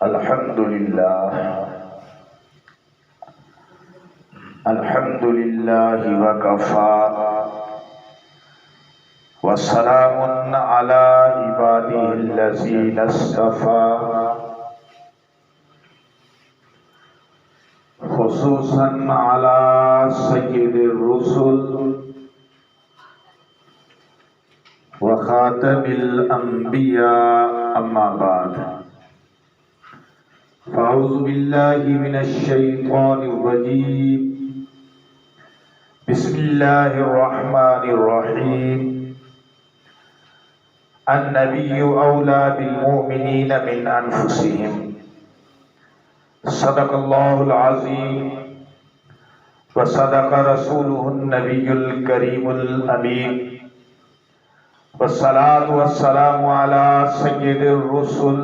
الحمد لله وكفى وسلام على عباده الذين اصطفى خصوصا على سيد الرسل وخاتم الأنبياء أما بعد فأعوذ بالله من الشيطان الرجيم بسم الله الرحمن الرحيم النبي أولى بالمؤمنين من أنفسهم صدق الله العظيم وصدق رسوله النبي الكريم الأمين والصلاة والسلام على سيد الرسل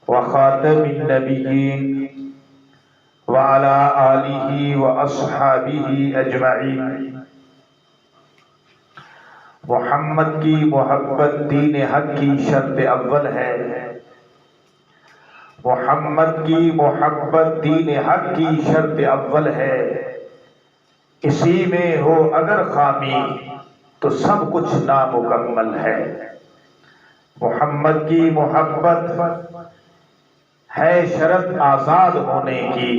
وخاتم النبيين وعلى آلہ واصحابہ اجمعین۔ محمد کی محبت دین حق کی شرط اول ہے۔ محمد کی محبت دین حق کی شرط اول ہے۔ اسی میں ہو اگر خامی تو سب کچھ نامکمل ہے۔ محمد کی محبت ہے شرط آزاد ہونے کی۔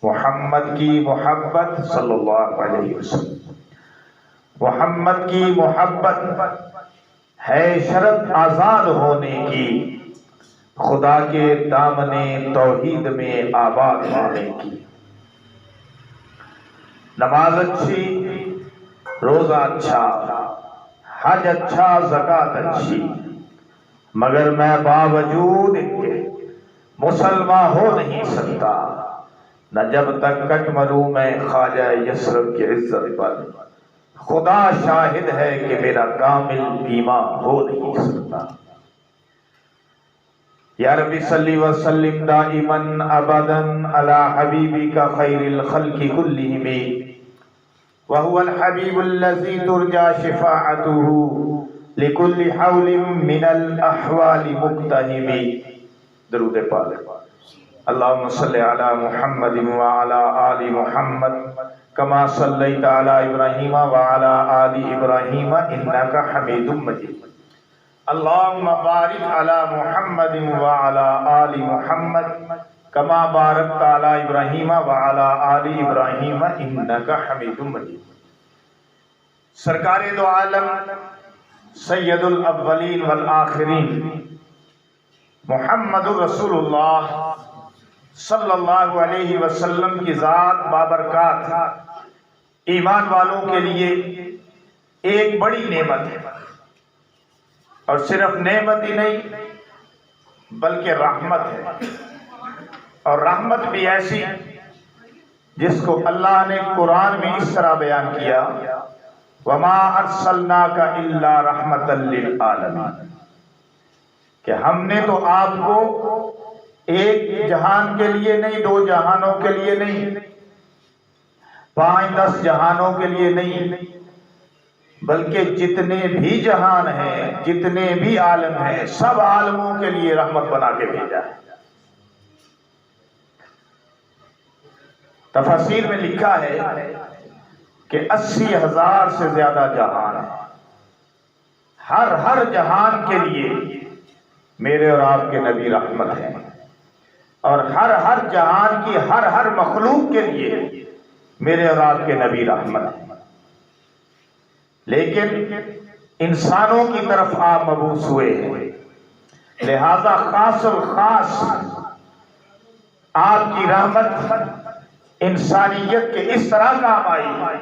محمد کی محبت صلی اللہ علیہ وسلم، محمد کی محبت ہے شرط آزاد ہونے کی، خدا کے دامن توحید میں آباد ہونے کی۔ نماز اچھی، روزہ اچھا، حج اچھا، زکوٰۃ اچھی، مگر میں باوجود ان کے مسلمان ہو نہیں سکتا نہ جب تک کٹ مروں میں خواجہ یثرب کی عزت پر۔ خدا شاہد ہے کہ میرا کامل ایمان ہو نہیں سکتا۔ یا ربی صلی وسلم دائما ابدا علی حبیبک خیر الخلق کلہم وهو الحبیب الذی ترجى شفاعته لكل حول من الاحوال مقتحم۔ درود پاک۔ اللہم صلی علی محمد وعلی آل محمد کما صلیت علی ابراہیم وعلی آل ابراہیم انک حمید مجید۔ اللہم بارک علی محمد وعلی آل محمد کما بارکت علی ابراہیم وعلی آل ابراہیم انک حمید مجید۔ سرکار دو عالم سید الاولین والآخرین محمد رسول اللہ صلی اللہ علیہ وسلم کی ذات بابرکات ایمان والوں کے لیے ایک بڑی نعمت ہے، اور صرف نعمت ہی نہیں بلکہ رحمت ہے، اور رحمت بھی ایسی جس کو اللہ نے قرآن میں اس طرح بیان کیا وَمَا أَرْسَلْنَاكَ إِلَّا رَحْمَةً لِلْعَالَمِينَ، کہ ہم نے تو آپ کو ایک جہان کے لیے نہیں، دو جہانوں کے لیے نہیں، 5-10 جہانوں کے لیے نہیں، بلکہ جتنے بھی جہان ہیں، جتنے بھی عالم ہیں، سب عالموں کے لیے رحمت بنا کے بھیجا ہے۔ تفاسیر میں لکھا ہے کہ 80,000 سے زیادہ جہان ہیں۔ ہر جہان کے لیے میرے اور آپ کے نبی رحمت ہیں، اور ہر جہان کی ہر مخلوق کے لیے میرے اور آپ کے نبی رحمت ہیں۔ لیکن انسانوں کی طرف آپ مبعوث ہوئے ہیں، لہذا خاص الخاص آپ کی رحمت انسانیت کے اس طرح کام آئی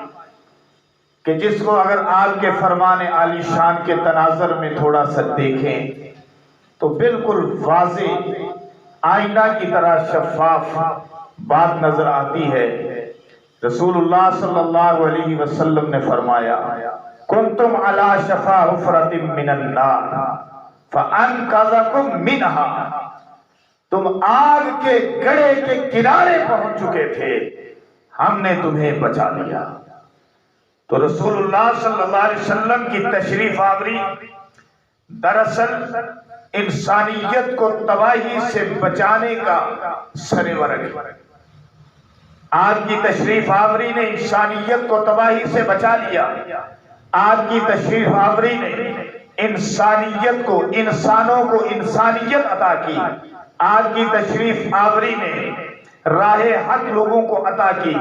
کہ جس کو اگر آپ کے فرمان عالی شان کے تناظر میں تھوڑا سا دیکھیں تو بالکل واضح آئینہ کی طرح شفاف بات نظر آتی ہے۔ رسول اللہ صلی اللہ علیہ وسلم نے فرمایا کنتم علی شفا حفرۃ من النار فانقذکم منہا، تم آگ کے گڑھے کے کنارے پہنچ چکے تھے، ہم نے تمہیں بچا لیا۔ تو رسول اللہ صلی اللہ علیہ وسلم کی تشریف آوری دراصل انسانیت کو تباہی سے بچانے کا سرورق ہے۔ آپ کی تشریف آوری نے انسانیت کو تباہی سے بچا لیا۔ آپ کی تشریف آوری نے انسانیت کو، انسانوں کو انسانیت عطا کی۔ آپ کی تشریف آوری نے راہ حق لوگوں کو عطا کی۔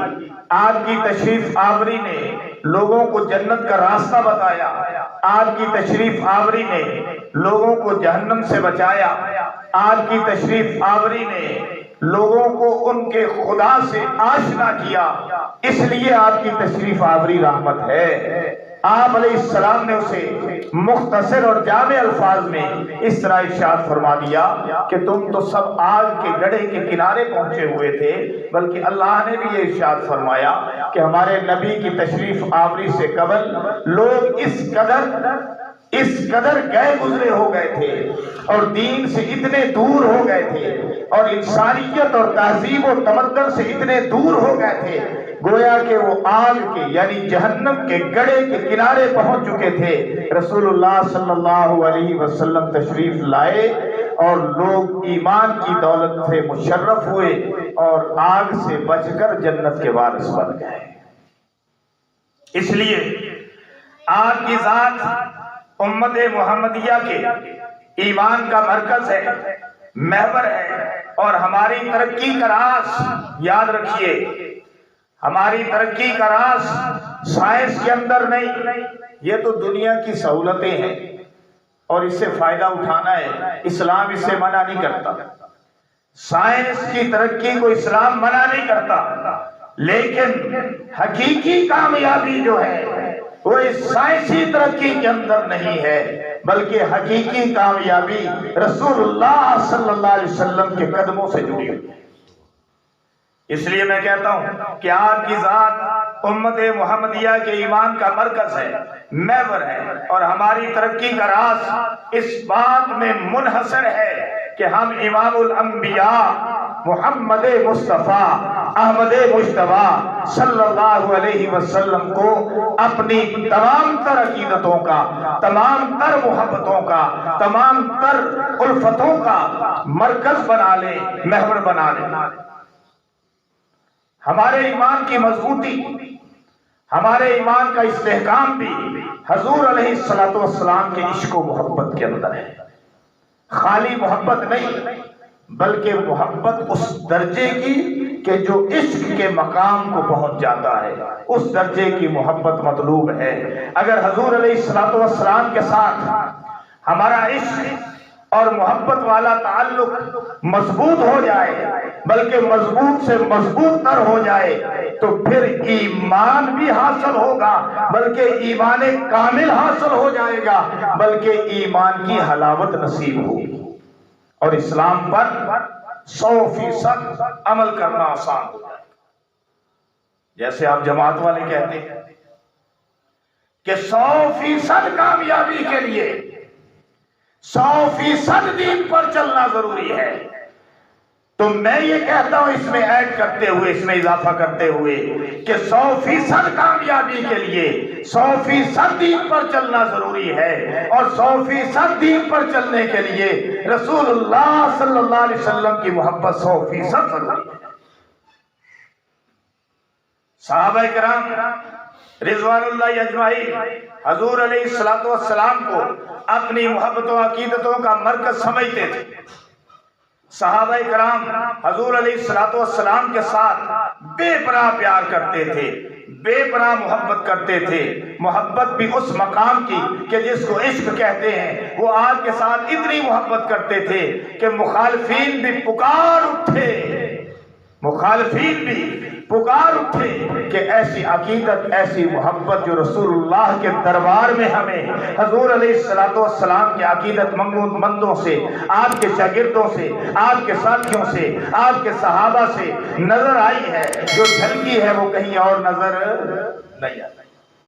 آپ کی تشریف آوری نے لوگوں کو جنت کا راستہ بتایا۔ آپ کی تشریف آوری نے لوگوں کو جہنم سے بچایا۔ آپ کی تشریف آوری نے لوگوں کو ان کے خدا سے آشنا کیا۔ اس لیے آپ کی تشریف آوری رحمت ہے۔ آپ علیہ السلام نے اسے مختصر اور جامع الفاظ میں اس طرح ارشاد فرما دیا کہ تم تو سب آگ کے گڑھے کے کنارے پہنچے ہوئے تھے، بلکہ اللہ نے بھی یہ ارشاد فرمایا کہ ہمارے نبی کی تشریف آوری سے قبل لوگ اس قدر گئے گزرے ہو گئے تھے اور دین سے اتنے دور ہو گئے تھے اور انسانیت اور تہذیب و تمدن سے اتنے دور ہو گئے تھے، گویا کہ وہ آگ کے یعنی جہنم کے گڑھے کے کنارے پہنچ چکے تھے۔ رسول اللہ صلی اللہ علیہ وسلم تشریف لائے اور لوگ ایمان کی دولت سے مشرف ہوئے اور آگ سے بچ کر جنت کے وارث بن گئے۔ اس لیے آپ کی ذات امت محمدیہ کے ایمان کا مرکز ہے، محور ہے، اور ہماری ترقی کا راز یاد رکھیے، ہماری ترقی کا راز سائنس کے اندر نہیں، یہ تو دنیا کی سہولتیں ہیں اور اس سے فائدہ اٹھانا ہے۔ اسلام اس سے منع نہیں کرتا، سائنس کی ترقی کو اسلام منع نہیں کرتا، لیکن حقیقی کامیابی جو ہے وہ اس سائنسی ترقی کے اندر نہیں ہے، بلکہ حقیقی کامیابی رسول اللہ صلی اللہ علیہ وسلم کے قدموں سے جڑی ہوئی ہے۔ اس لیے میں کہتا ہوں کہ آپ کی ذات امت محمدیہ کے ایمان کا مرکز ہے، محور ہے، اور ہماری ترقی کا راز اس بات میں منحصر ہے کہ ہم امام الانبیاء محمد مصطفیٰ احمد مجتبیٰ صلی اللہ علیہ وسلم کو اپنی تمام تر عقیدتوں کا، تمام تر محبتوں کا، تمام تر الفتوں کا مرکز بنا لیں، محور بنا لیں۔ ہمارے ایمان کی مضبوطی، ہمارے ایمان کا استحکام بھی حضور علیہ السلام کے عشق و محبت کے اندر ہے۔ خالی محبت نہیں، بلکہ محبت اس درجے کی کہ جو عشق کے مقام کو پہنچ جاتا ہے، اس درجے کی محبت مطلوب ہے۔ اگر حضور علیہ السلام کے ساتھ ہمارا عشق اور محبت والا تعلق مضبوط ہو جائے، بلکہ مضبوط سے مضبوط تر ہو جائے، تو پھر ایمان بھی حاصل ہوگا، بلکہ ایمان کامل حاصل ہو جائے گا، بلکہ ایمان کی حلاوت نصیب ہوگی اور اسلام پر 100% عمل کرنا آسان ہو جائے گا۔ جیسے آپ جماعت والے کہتے ہیں کہ 100% کامیابی کے لیے 100% دین پر چلنا ضروری ہے، تو میں یہ کہتا ہوں اس میں ایڈ کرتے ہوئے، اس میں اضافہ کرتے ہوئے کہ 100% کامیابی کے لیے 100% دین پر چلنا ضروری ہے، اور 100% دین پر چلنے کے لیے رسول اللہ صلی اللہ علیہ وسلم کی محبت 100% ضروری ہے۔ صحابہ کرام رضوان اللہ اجمعین حضور علیہ السلام کو اپنی محبت و عقیدتوں کا مرکز سمجھتے تھے۔ صحابہ کرام حضور علیہ السلام کے ساتھ بے پناہ پیار کرتے تھے، بے پناہ محبت کرتے تھے، محبت بھی اس مقام کی کہ جس کو عشق کہتے ہیں۔ وہ آپ کے ساتھ اتنی محبت کرتے تھے کہ مخالفین بھی پکار اٹھے، مخالفین بھی پکار اٹھے کہ ایسی عقیدت، ایسی محبت جو رسول اللہ کے دربار میں ہمیں حضور علیہ السلام کے عقیدت مندوں سے، آپ کے شاگردوں سے، آپ کے ساتھیوں سے، آپ کے صحابہ سے نظر آئی ہے، جو جھلکی ہے وہ کہیں اور نظر نہیں آتی۔